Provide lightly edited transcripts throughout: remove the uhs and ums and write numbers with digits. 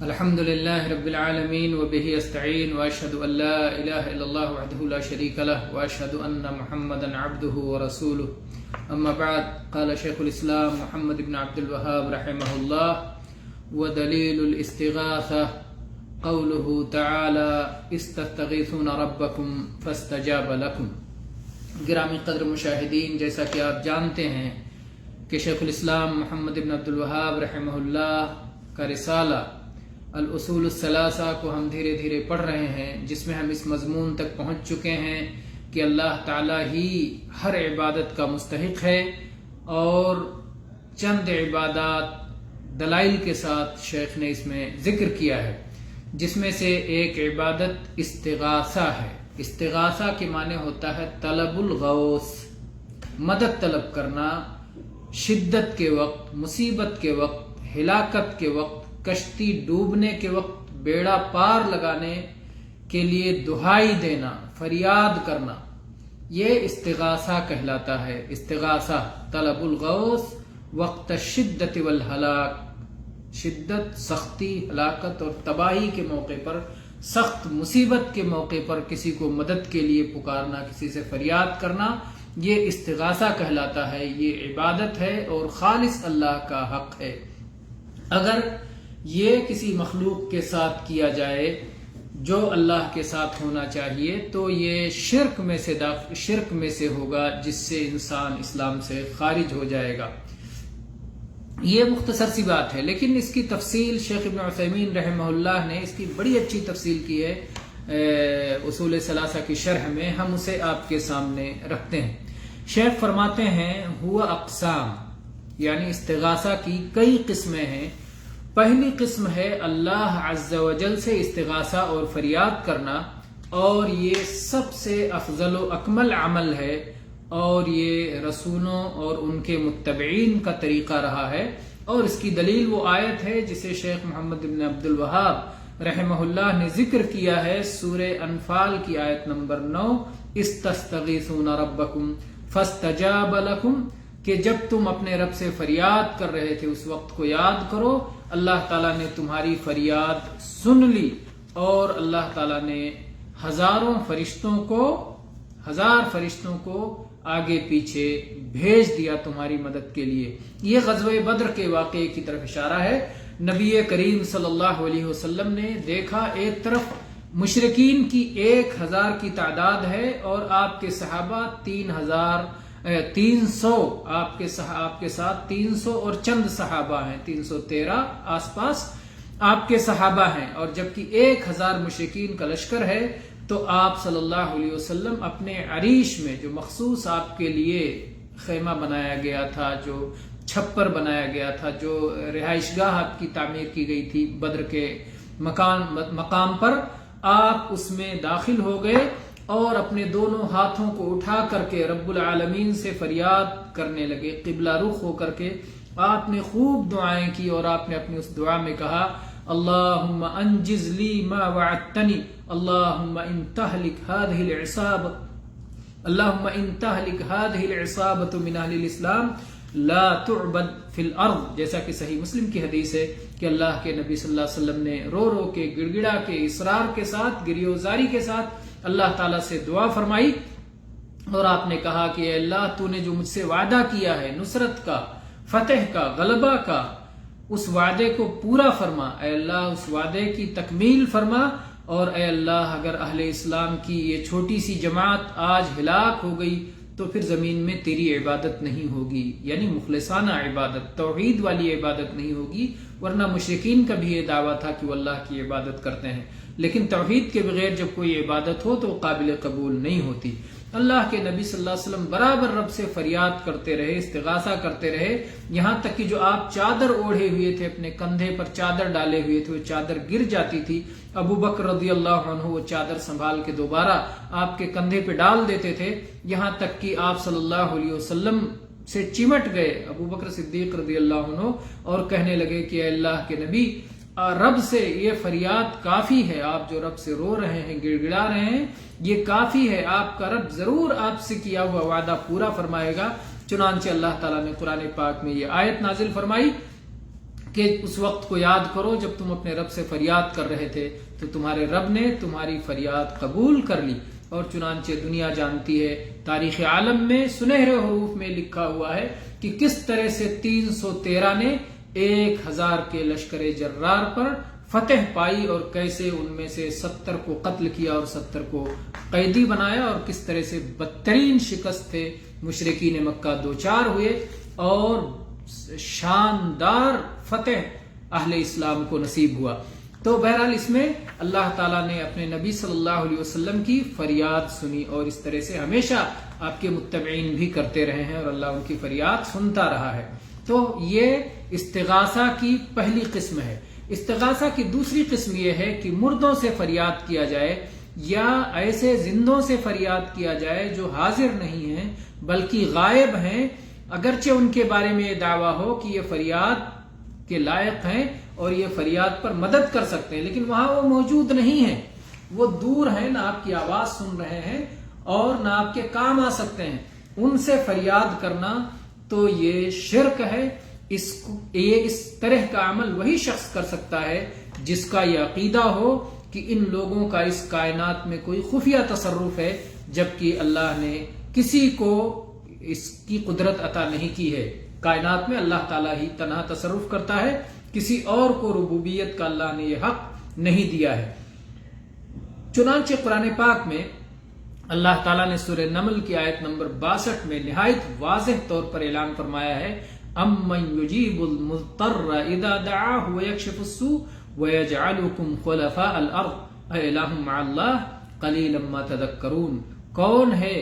الحمد لله رب العالمين وبه استعين واشهد ان لا اله الا الله وحده لا شريك له واشهد ان محمدا عبده ورسوله اما بعد قال شيخ الاسلام محمد بن عبد الوهاب رحمه الله ودليل الاستغاثة قوله تعالى استستغيثون ربكم فاستجاب لكم. گرامی قدر مشاہدین، جیسا کہ آپ جانتے ہیں کہ شیخ الاسلام محمد بن عبد الوہاب رحمہ اللہ کا رسالہ الاصول الثلاثہ کو ہم دھیرے دھیرے پڑھ رہے ہیں، جس میں ہم اس مضمون تک پہنچ چکے ہیں کہ اللہ تعالیٰ ہی ہر عبادت کا مستحق ہے، اور چند عبادات دلائل کے ساتھ شیخ نے اس میں ذکر کیا ہے، جس میں سے ایک عبادت استغاثہ ہے. استغاثہ کے معنی ہوتا ہے طلب الغوث، مدد طلب کرنا، شدت کے وقت، مصیبت کے وقت، ہلاکت کے وقت، کشتی ڈوبنے کے وقت، بیڑا پار لگانے کے لیے دہائی دینا، فریاد کرنا، یہ استغاثہ کہلاتا ہے. استغاثہ طلب الغوث وقت الشدت والہلاک، شدت، سختی، ہلاکت اور تباہی کے موقع پر، سخت مصیبت کے موقع پر کسی کو مدد کے لیے پکارنا، کسی سے فریاد کرنا، یہ استغاثہ کہلاتا ہے. یہ عبادت ہے اور خالص اللہ کا حق ہے. اگر یہ کسی مخلوق کے ساتھ کیا جائے جو اللہ کے ساتھ ہونا چاہیے تو یہ شرک میں سے ہوگا، جس سے انسان اسلام سے خارج ہو جائے گا. یہ مختصر سی بات ہے، لیکن اس کی تفصیل شیخ ابن عثیمین رحمہ اللہ نے اس کی بڑی اچھی تفصیل کی ہے اصول ثلاثہ کی شرح میں. ہم اسے آپ کے سامنے رکھتے ہیں. شیخ فرماتے ہیں ہوا اقسام، یعنی استغاثہ کی کئی قسمیں ہیں. پہلی قسم ہے اللہ عز و جل سے استغاثہ اور فریاد کرنا، اور یہ سب سے افضل و اکمل عمل ہے، اور یہ رسولوں اور ان کے متبعین کا طریقہ رہا ہے. اور اس کی دلیل وہ آیت ہے جسے شیخ محمد بن عبد الوہاب رحمہ اللہ نے ذکر کیا ہے، سورہ انفال کی آیت نمبر 9، استستغیثون ربکم فاستجاب لکم، کہ جب تم اپنے رب سے فریاد کر رہے تھے اس وقت کو یاد کرو، اللہ تعالیٰ نے تمہاری فریاد سن لی، اور اللہ تعالیٰ نے ہزار فرشتوں کو آگے پیچھے بھیج دیا تمہاری مدد کے لیے. یہ غزوہ بدر کے واقعے کی طرف اشارہ ہے. نبی کریم صلی اللہ علیہ وسلم نے دیکھا ایک طرف مشرکین کی 1000 کی تعداد ہے، اور آپ کے صحابہ 300 آپ کے ساتھ 300 اور چند صحابہ ہیں، 313 آس پاس آپ کے صحابہ ہیں، اور جبکہ 1000 مشرکین کا لشکر ہے. تو آپ صلی اللہ علیہ وسلم اپنے عریش میں، جو مخصوص آپ کے لیے خیمہ بنایا گیا تھا، جو چھپر بنایا گیا تھا، جو رہائش گاہ آپ کی تعمیر کی گئی تھی بدر کے مقام پر، آپ اس میں داخل ہو گئے اور اپنے دونوں ہاتھوں کو اٹھا کر کے رب العالمین سے فریاد کرنے لگے. قبلہ رخ ہو کر کے آپ نے خوب دعائیں کی، اور آپ نے اپنی اس دعا میں کہا اللہم انجز لی ما وعدتنی، اللہم ان تہلک هذه العصابة من اہل الاسلام لا تعبد فی الارض. جیسا کہ صحیح مسلم کی حدیث ہے کہ اللہ کے نبی صلی اللہ علیہ وسلم نے رو رو کے، گڑ گڑا کے، اصرار کے ساتھ، گریوزاری کے ساتھ اللہ تعالیٰ سے دعا فرمائی، اور آپ نے کہا کہ اے اللہ، تو نے جو مجھ سے وعدہ کیا ہے نصرت کا، فتح کا، غلبہ کا، اس وعدے کو پورا فرما. اے اللہ اس وعدے کی تکمیل فرما، اور اے اللہ اگر اہل اسلام کی یہ چھوٹی سی جماعت آج ہلاک ہو گئی تو پھر زمین میں تیری عبادت نہیں ہوگی، یعنی مخلصانہ عبادت، توحید والی عبادت نہیں ہوگی. ورنہ مشرکین کا بھی یہ دعویٰ تھا کہ وہ اللہ کی عبادت کرتے ہیں، لیکن توحید کے بغیر جب کوئی عبادت ہو تو قابل قبول نہیں ہوتی. اللہ کے نبی صلی اللہ علیہ وسلم برابر رب سے فریاد کرتے رہے، استغاثہ کرتے رہے، یہاں تک کہ جو آپ چادر اوڑھے ہوئے تھے، اپنے کندھے پر چادر ڈالے ہوئے تھے، وہ چادر گر جاتی تھی. ابو بکر رضی اللہ عنہ وہ چادر سنبھال کے دوبارہ آپ کے کندھے پہ ڈال دیتے تھے، یہاں تک کہ آپ صلی اللہ علیہ وسلم سے چمٹ گئے ابو بکر صدیق رضی اللہ عنہ، اور کہنے لگے کہ اے اللہ کے نبی، رب سے یہ فریاد کافی ہے، آپ جو رب سے رو رہے ہیں، گڑ گڑا رہے ہیں، یہ کافی ہے. آپ کا رب ضرور آپ سے کیا ہوا وعدہ پورا فرمائے گا. چنانچہ اللہ تعالیٰ نے قرآن پاک میں یہ آیت نازل فرمائی کہ اس وقت کو یاد کرو جب تم اپنے رب سے فریاد کر رہے تھے تو تمہارے رب نے تمہاری فریاد قبول کر لی. اور چنانچہ دنیا جانتی ہے، تاریخ عالم میں سنہرے حروف میں لکھا ہوا ہے کہ کس طرح سے 313 نے 1000 کے لشکر جرار پر فتح پائی اور کیسے ان میں سے 70 کو قتل کیا اور 70 کو قیدی بنایا، اور کس طرح سے بدترین شکست تھے مشرکین مکہ دوچار ہوئے اور شاندار فتح اہل اسلام کو نصیب ہوا. تو بہرحال اس میں اللہ تعالیٰ نے اپنے نبی صلی اللہ علیہ وسلم کی فریاد سنی، اور اس طرح سے ہمیشہ آپ کے متبعین بھی کرتے رہے ہیں اور اللہ ان کی فریاد سنتا رہا ہے. تو یہ استغاثہ کی پہلی قسم ہے. استغاثہ کی دوسری قسم یہ ہے کہ مردوں سے فریاد کیا جائے یا ایسے زندوں سے فریاد کیا جائے جو حاضر نہیں ہیں بلکہ غائب ہیں، اگرچہ ان کے بارے میں یہ دعویٰ ہو کہ یہ فریاد کے لائق ہیں اور یہ فریاد پر مدد کر سکتے ہیں، لیکن وہاں وہ موجود نہیں ہیں، وہ دور ہیں، نہ آپ کی آواز سن رہے ہیں اور نہ آپ کے کام آ سکتے ہیں. ان سے فریاد کرنا تو یہ شرک ہے. اس طرح کا عمل وہی شخص کر سکتا ہے جس کا یہ عقیدہ ہو کہ ان لوگوں کا اس کائنات میں کوئی خفیہ تصرف ہے، جبکہ اللہ نے کسی کو اس کی قدرت عطا نہیں کی ہے. کائنات میں اللہ تعالیٰ ہی تنہا تصرف کرتا ہے، کسی اور کو ربوبیت کا اللہ نے یہ حق نہیں دیا ہے. چنانچہ قرآن پاک میں اللہ تعالیٰ نے سورہ نمل کی آیت نمبر 62 میں نہایت واضح طور پر اعلان فرمایا ہے، امن یجیب المضطر اذا دعاہ ویکشف السوء ویجعلکم خلفاء الارض االہ مع اللہ قلیلا ما تذکرون. کون ہے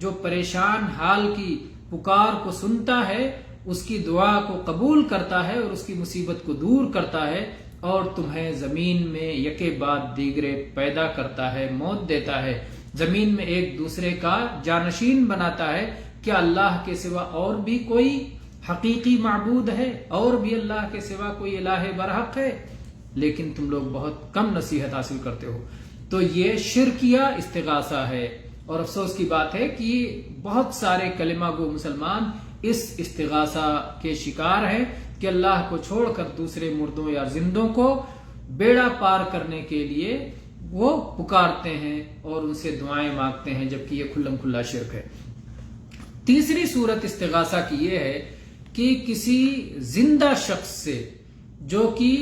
جو پریشان حال کی پکار کو سنتا ہے، اس کی دعا کو قبول کرتا ہے اور اس کی مصیبت کو دور کرتا ہے اور تمہیں زمین میں یکے بعد دیگرے پیدا کرتا ہے، موت دیتا ہے، زمین میں ایک دوسرے کا جانشین بناتا ہے. کیا اللہ کے سوا اور بھی کوئی حقیقی معبود ہے؟ اور بھی اللہ کے سوا کوئی الہ برحق ہے؟ لیکن تم لوگ بہت کم نصیحت حاصل کرتے ہو. تو یہ شرکیہ استغاثہ ہے، اور افسوس کی بات ہے کہ بہت سارے کلمہ گو مسلمان اس استغاثہ کے شکار ہیں کہ اللہ کو چھوڑ کر دوسرے مردوں یا زندوں کو بیڑا پار کرنے کے لیے وہ پکارتے ہیں اور ان سے دعائیں مانگتے ہیں، جبکہ یہ کھلم کھلا شرک ہے. تیسری صورت استغاثہ کی یہ ہے کہ کسی زندہ شخص سے جو کہ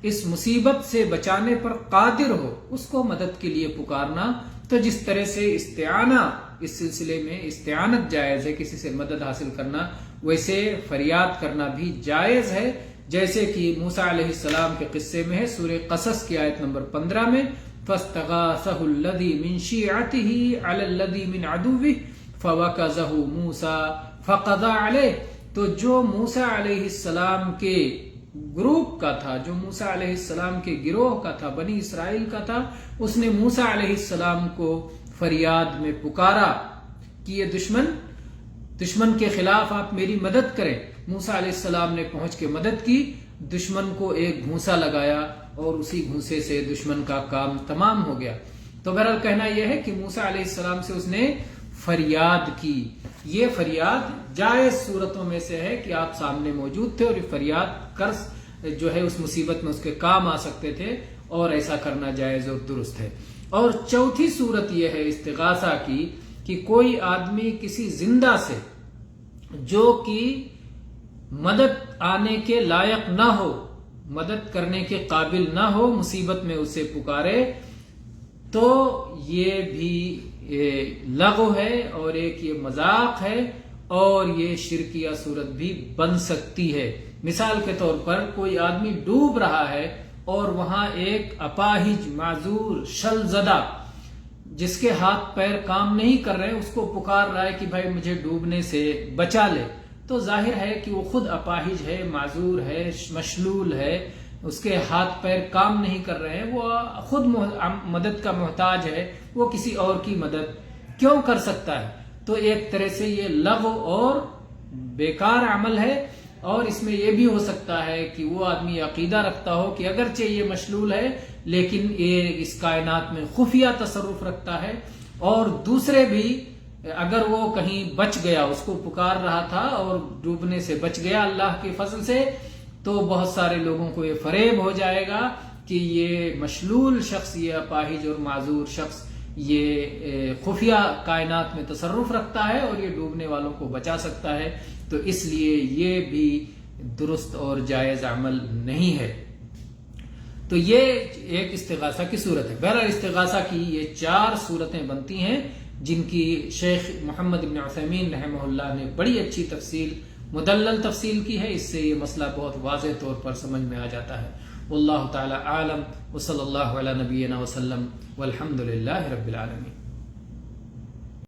اس مصیبت سے بچانے پر قادر ہو اس کو مدد کے لیے پکارنا. تو جس طرح سے استعانہ اس سلسلے میں استعانت جائز ہے، کسی سے مدد حاصل کرنا، ویسے فریاد کرنا بھی جائز ہے، جیسے کہ موسیٰ علیہ السلام کے قصے میں ہے سورہ قصص کی آیت نمبر 15 میں فَاسْتَغَاثَهُ الَّذِي مِنْ شِيعَتِهِ عَلَى الَّذِي مِنْ عَدُوِّهِ فَوَكَزَهُ مُوسَى فَقَضَى عَلَيْهِ. تو جو موسیٰ علیہ السلام کے گروپ کا تھا، جو موسیٰ علیہ السلام کے گروہ کا تھا، بنی اسرائیل کا تھا، اس نے موسیٰ علیہ السلام کو فریاد میں پکارا کہ یہ دشمن کے خلاف آپ میری مدد کریں. موسیٰ علیہ السلام نے پہنچ کے مدد کی، دشمن کو ایک گھونسا لگایا اور اسی گھونسے سے دشمن کا کام تمام ہو گیا. تو بہرحال کہنا یہ ہے کہ موسیٰ علیہ السلام سے اس نے فریاد کی. یہ فریاد جائز صورتوں میں سے ہے کہ آپ سامنے موجود تھے اور یہ فریاد کر جو ہے اس مصیبت میں اس کے کام آ سکتے تھے، اور ایسا کرنا جائز اور درست ہے. اور چوتھی صورت یہ ہے استغاثہ کی کہ کوئی آدمی کسی زندہ سے جو کہ مدد آنے کے لائق نہ ہو، مدد کرنے کے قابل نہ ہو، مصیبت میں اسے پکارے، تو یہ بھی لغو ہے اور ایک یہ مذاق ہے اور یہ شرکیہ صورت بھی بن سکتی ہے. مثال کے طور پر کوئی آدمی ڈوب رہا ہے اور وہاں ایک اپاہج، معذور، شل زدہ جس کے ہاتھ پیر کام نہیں کر رہے اس کو پکار رہا ہے کہ بھائی مجھے ڈوبنے سے بچا لے. تو ظاہر ہے کہ وہ خود اپاہج ہے، معذور ہے، مشلول ہے، اس کے ہاتھ پیر کام نہیں کر رہے ہیں، وہ خود مدد کا محتاج ہے، وہ کسی اور کی مدد کیوں کر سکتا ہے؟ تو ایک طرح سے یہ لغو اور بیکار عمل ہے. اور اس میں یہ بھی ہو سکتا ہے کہ وہ آدمی عقیدہ رکھتا ہو کہ اگرچہ یہ مشلول ہے لیکن یہ اس کائنات میں خفیہ تصرف رکھتا ہے، اور دوسرے بھی اگر وہ کہیں بچ گیا، اس کو پکار رہا تھا اور ڈوبنے سے بچ گیا اللہ کے فضل سے، تو بہت سارے لوگوں کو یہ فریب ہو جائے گا کہ یہ مشلول شخص، یہ اپاہج اور معذور شخص یہ خفیہ کائنات میں تصرف رکھتا ہے اور یہ ڈوبنے والوں کو بچا سکتا ہے، تو اس لیے یہ بھی درست اور جائز عمل نہیں ہے۔ تو یہ ایک استغاثہ کی صورت ہے۔ بہرحال استغاثہ کی یہ 4 صورتیں بنتی ہیں جن کی شیخ محمد ابن عثیمین رحمہ اللہ نے بڑی اچھی تفصیل، مدلل تفصیل کی ہے، اس سے یہ مسئلہ بہت واضح طور پر سمجھ میں آ جاتا ہے۔ واللہ تعالی عالم، وصلی اللہ علی نبینا وسلم، والحمد للہ رب العالمین۔